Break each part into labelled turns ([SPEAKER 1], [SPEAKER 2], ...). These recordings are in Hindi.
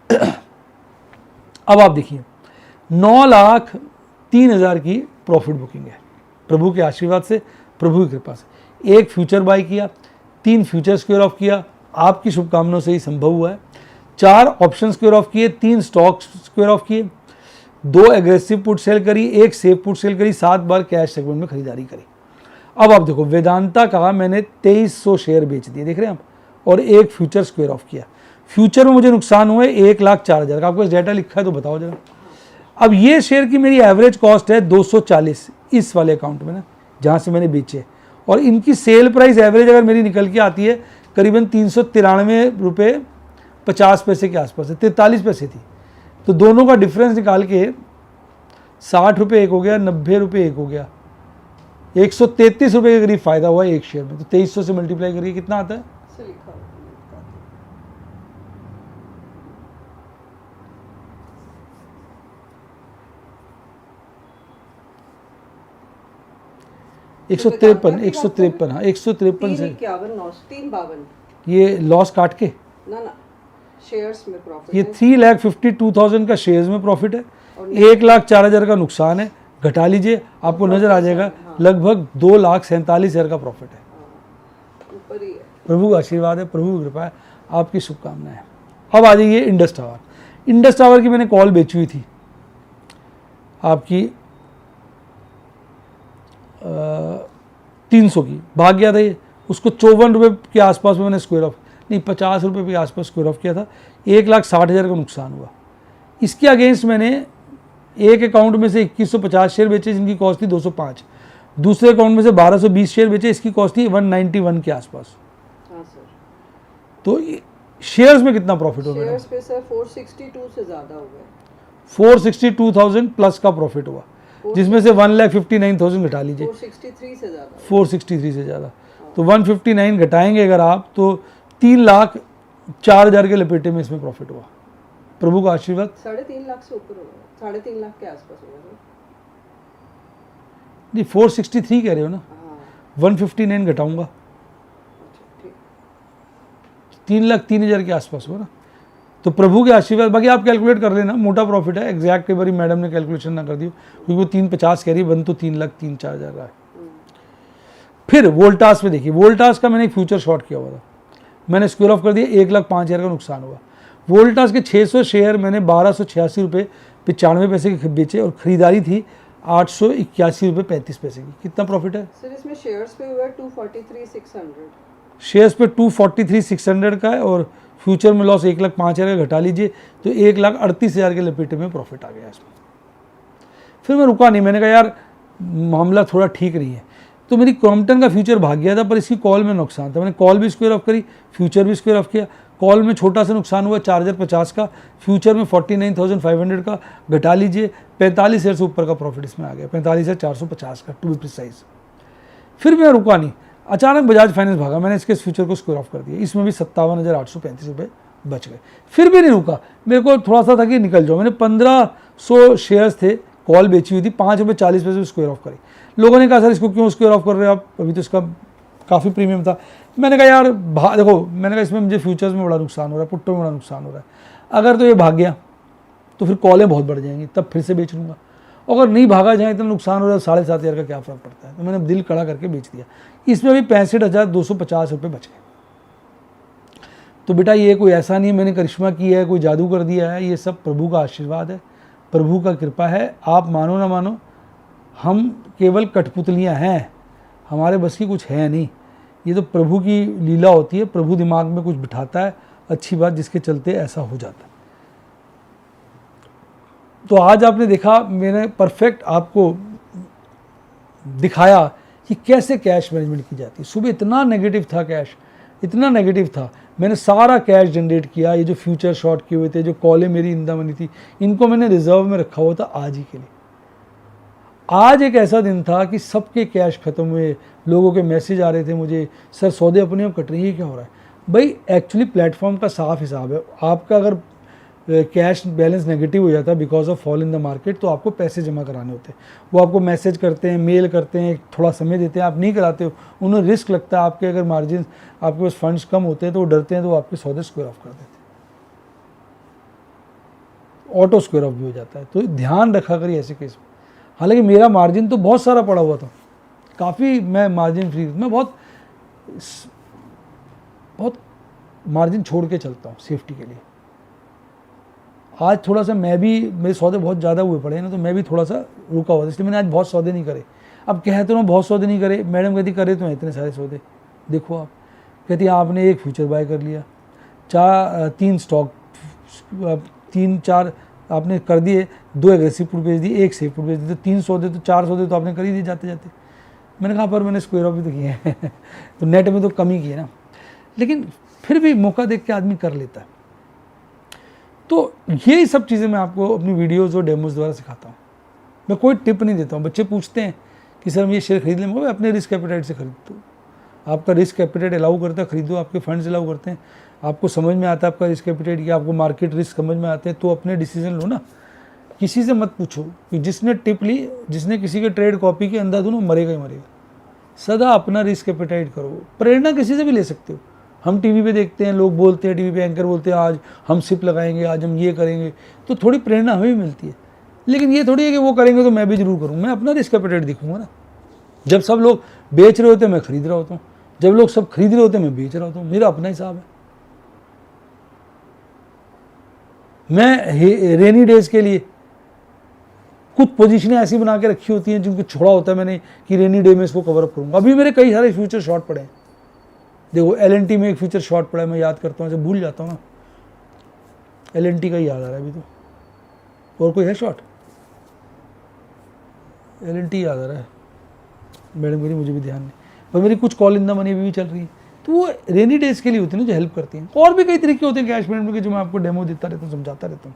[SPEAKER 1] अब आप देखिए 9,03,000 की प्रॉफिट बुकिंग है प्रभु के आशीर्वाद से, प्रभु की कृपा से। एक फ्यूचर बाय किया, 3 फ्यूचर स्क्वायर ऑफ किया, आपकी शुभकामनाओं से ही संभव हुआ है। 4 ऑप्शन स्क्वायर ऑफ किए, 3 स्टॉक स्क्वायर ऑफ किए, 2 एग्रेसिव पुट सेल करी, 1 सेफ पुट सेल करी, 7 बार कैश सेगमेंट में खरीदारी करी। अब आप देखो वेदांता का मैंने 2300 शेयर बेच दिए, देख रहे हैं आप, और 1 फ्यूचर स्क्वायर ऑफ किया। फ्यूचर में मुझे नुकसान हुए 1,04,000 का, आपको डेटा लिखा है तो बताओ जरा। अब ये शेयर की मेरी एवरेज कॉस्ट है 240 इस वाले अकाउंट में ना, जहाँ से मैंने बेचे, और इनकी सेल प्राइस एवरेज अगर मेरी निकल के आती है करीबन 393 रुपये 50 पैसे के आसपास है, 43 पैसे थी। तो दोनों का डिफरेंस निकाल के 60 रुपये एक हो गया, 90 रुपये एक हो गया, 133 रुपये के करीब फायदा हुआ एक शेयर में। तो 2300 से मल्टीप्लाई करिए कितना आता है? 153 हाँ 153 से
[SPEAKER 2] 352
[SPEAKER 1] ये लॉस काट के
[SPEAKER 2] ना शेयर्स में प्रॉफिट
[SPEAKER 1] ये 3,52,000 का शेयर्स में प्रॉफिट है, 1,04,000 का नुकसान है, घटा लीजिए आपको नजर आ जाएगा लगभग 2,47,000 का प्रॉफिट है।
[SPEAKER 2] ऊपर ही है।
[SPEAKER 1] प्रभु का आशीर्वाद है, प्रभु की कृपा है, आपकी शुभकामनाएं हैं। अब आ जाइए इंडस टावर। इंडस टावर की मैंने कॉल बेची हुई थी आपकी 300 की, भाग गया था ये, उसको 54 रुपये के आसपास में मैंने स्क्वायर ऑफ नहीं 50 रुपये के आसपास स्क्वायर ऑफ किया था, 1,60,000 का नुकसान हुआ। इसके अगेंस्ट मैंने एक अकाउंट में से 2150 शेयर बेचे जिनकी कॉस्ट थी 205, दूसरे अकाउंट में से 1220 शेयर बेचे, इसकी कॉस्ट थी 191 के आसपास।
[SPEAKER 2] हाँ सर।
[SPEAKER 1] तो शेयर्स में कितना प्रॉफिट हो गया?
[SPEAKER 2] शेयर्स पे सर 462 से ज़्यादा हो गया,
[SPEAKER 1] 462,000 प्लस का प्रॉफिट हुआ, जिसमें से 1,59,000 घटा लीजिए,
[SPEAKER 2] 463 से ज़्यादा,
[SPEAKER 1] 463 से ज़्यादा। तो 159 घटाएंगे अगर आप तो 3,04,000 के लपेटे में इसमें प्रॉफिट हुआ। प्रभु का आशीर्वाद
[SPEAKER 2] 3.5 लाख से ऊपर होगा, 3.5 लाख के आसपास होगा।
[SPEAKER 1] नहीं 463 कह रहे हो ना, 159 घटाऊंगा 3,03,000 के आसपास हुआ ना। तो प्रभु के आशीर्वाद, बाकी आप कैलकुलेट कर लेना, मोटा प्रॉफिट है, एग्जैक्ट कई बार मैडम ने कैलकुलेशन ना कर दी क्योंकि वो 350 कह रही है, बन तो 3,03,04,000 का है। फिर वोल्टास में देखिए, वोल्टास का मैंने एक फ्यूचर शॉर्ट किया हुआ था, मैंने स्क्वायर ऑफ कर दिया, 1,05,000 का नुकसान हुआ। वोल्टास के 600 शेयर मैंने 1,286 रुपये 95 पैसे के बेचे और खरीदारी थी 881 रुपये 35 पैसे की। कितना प्रॉफिट है
[SPEAKER 2] सर इसमें? शेयर्स पे हुआ 243,600,
[SPEAKER 1] शेयर्स पे 243,600 का है, और फ्यूचर में लॉस 1,05,000 का घटा लीजिए तो 1,38,000 के लपेटे में प्रॉफिट आ गया इसमें। फिर मैं रुका नहीं, मैंने कहा यार मामला थोड़ा ठीक नहीं है, तो मेरी क्रॉम्पटन का फ्यूचर भाग गया था पर इसकी कॉल में नुकसान था, मैंने कॉल भी स्क्वायर ऑफ करी, फ्यूचर भी स्क्वायर ऑफ किया। कॉल में छोटा सा नुकसान हुआ 4,050 का, फ्यूचर में 49,500 का, घटा लीजिए 45,000 से ऊपर का प्रॉफिट इसमें आ गया, 45,450 का टू बी प्रिसाइज। फिर मैं रुका नहीं, अचानक बजाज फाइनेंस भागा, मैंने इसके फ्यूचर को स्क्वायर ऑफ कर दिया, इसमें भी 57,835 रुपये बच गए। फिर भी नहीं रुका, मेरे को थोड़ा सा था कि निकल जाओ, मैंने 1,500 शेयर्स थे, कॉल बेची हुई थी, 5 रुपये 40 पैसे स्क्वायर ऑफ करी। लोगों ने कहा सर इसको क्यों स्क्वायर ऑफ कर रहे हो आप, अभी तो इसका काफ़ी प्रीमियम था। मैंने कहा यार देखो, मैंने कहा इसमें मुझे फ्यूचर्स में बड़ा नुकसान हो रहा है, पुट्टों में बड़ा नुकसान हो रहा है, अगर तो ये भाग गया तो फिर कॉलें बहुत बढ़ जाएंगी, तब फिर से बेच लूँगा, अगर नहीं भागा जाए इतना नुकसान हो रहा है 7,500 का क्या फ़र्क पड़ता है। तो मैंने दिल कड़ा करके बेच दिया, इसमें भी 65,250 रुपये बच गए। तो बेटा ये कोई ऐसा नहीं है मैंने करिश्मा किया है, कोई जादू कर दिया है, ये सब प्रभु का आशीर्वाद है, प्रभु का कृपा है। आप मानो ना मानो, हम केवल कठपुतलियाँ हैं, हमारे बस की कुछ है नहीं, ये तो प्रभु की लीला होती है, प्रभु दिमाग में कुछ बिठाता है अच्छी बात, जिसके चलते ऐसा हो जाता है। तो आज आपने देखा, मैंने परफेक्ट आपको दिखाया कि कैसे कैश मैनेजमेंट की जाती है। सुबह इतना नेगेटिव था कैश, इतना नेगेटिव था, मैंने सारा कैश जनरेट किया। ये जो फ्यूचर शॉर्ट किए हुए थे, जो कॉलें मेरी इंदा बनी थी, इनको मैंने रिजर्व में रखा हुआ था आज ही के लिए। आज एक ऐसा दिन था कि सबके कैश खत्म हुए, लोगों के मैसेज आ रहे थे मुझे, सर सौदे अपने आप कट रही है, क्या हो रहा है भाई? एक्चुअली प्लेटफॉर्म का साफ हिसाब है, आपका अगर कैश बैलेंस नेगेटिव हो जाता है because of fall in the market, तो आपको पैसे जमा कराने होते हैं, वो आपको मैसेज करते हैं, मेल करते हैं, थोड़ा समय देते हैं, आप नहीं कराते हो, उन्हें रिस्क लगता है, आपके अगर मार्जिन आपके पास फंड्स कम होते हैं तो वो डरते हैं, तो वो आपके सौदे स्क्वायर ऑफ कर देते हैं। ऑटो स्क्वायर ऑफ भी हो जाता है। तो ध्यान रखा करिए ऐसे केस में। हालांकि मेरा मार्जिन तो बहुत सारा पड़ा हुआ था, काफ़ी मैं मार्जिन फ्री, मैं बहुत मार्जिन छोड़ के चलता हूँ सेफ्टी के लिए। आज थोड़ा सा मैं भी, मेरे सौदे बहुत ज़्यादा हुए पड़े हैं ना, तो मैं भी थोड़ा सा रुका हुआ था, इसलिए मैंने आज बहुत सौदे नहीं करे। अब कहते हो बहुत सौदे नहीं करे, मैडम कहती करे तो हैं इतने सारे सौदे, देखो आप कहती आपने एक फ्यूचर बाय कर लिया, 3 स्टॉक 3-4 आपने कर दिए, 2 एग्रेसिव पुट बेच दी, 1 सेफ पुट बेच दी, तो 3 सौदे तो 4 सौदे तो आपने कर ही दिए जाते जाते। मैंने कहा पर मैंने स्क्वायर ऑफ भी तो किए हैं तो नेट में तो कम ही किए ना, लेकिन फिर भी मौका देख के आदमी कर लेता है। तो यही सब चीज़ें मैं आपको अपनी वीडियोज़ और डेमोज द्वारा सिखाता हूँ। मैं कोई टिप नहीं देता हूँ। बच्चे पूछते हैं कि सर हम ये शेयर खरीद लें, मैं अपने रिस्क एपेटाइट से खरीदता हूँ। आपका रिस्क एपेटाइट अलाउ करता है खरीदो, आपके फंड्स अलाउ करते हैं, आपको समझ में आता है आपका रिस्क एपेटाइट या आपको मार्केट रिस्क समझ में आते हैं, तो अपने डिसीजन लो ना। किसी से मत पूछो कि जिसने टिप ली, जिसने किसी के ट्रेड कॉपी की, अंधाधुन मरेगा ही मरेगा। सदा अपना रिस्क एपेटाइट करो। प्रेरणा किसी से भी ले सकते हो। हम टीवी पे देखते हैं, लोग बोलते हैं, टीवी पे एंकर बोलते हैं आज हम सिप लगाएंगे, आज हम ये करेंगे, तो थोड़ी प्रेरणा हमें भी मिलती है। लेकिन ये थोड़ी है कि वो करेंगे तो मैं भी जरूर करूँ। मैं अपना रिस्क एपेटाइट दिखूंगा ना। जब सब लोग बेच रहे होते हैं मैं खरीद रहा होता हूँ, जब लोग सब खरीद रहे होते हैं मैं बेच रहा होता हूँ। मेरा अपना हिसाब है। मैं रेनी डेज के लिए कुछ पोजीशनें ऐसी बना के रखी होती हैं जिनको छोड़ा होता है मैंने कि रेनी डे में इसको कवर अप करूँगा। अभी मेरे कई सारे फ्यूचर शॉर्ट पड़े हैं। देखो LNT में एक फ्यूचर शॉर्ट पड़ा है, मैं याद करता हूँ, जब भूल जाता हूँ ना, LNT का ही याद आ रहा है अभी तो। और कोई है शॉर्ट? LNT याद आ रहा है मैडम, मेरी मुझे भी ध्यान नहीं। पर मेरी कुछ कॉल इन द मनी भी चल रही है, तो वो रेनी डेज के लिए होती है ना, जो हेल्प करती हैं। और भी कई तरीके होते हैं कैश मैनेजमेंट के, जो मैं आपको डेमो देता रहता हूँ, समझाता रहता हूँ।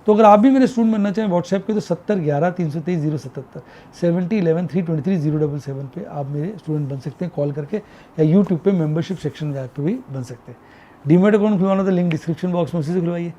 [SPEAKER 1] तो अगर आप भी मेरे स्टूडेंट बनना चाहें व्हाट्सएप पे, तो 7011-323-077 7011-323-077 पे आप मेरे स्टूडेंट बन सकते हैं कॉल करके, या यूट्यूब पे मेंबरशिप सेक्शन पे भी बन सकते हैं। डीमैट अकाउंट खुलवाना तो लिंक डिस्क्रिप्शन बॉक्स में, उसी से खुलवाइए।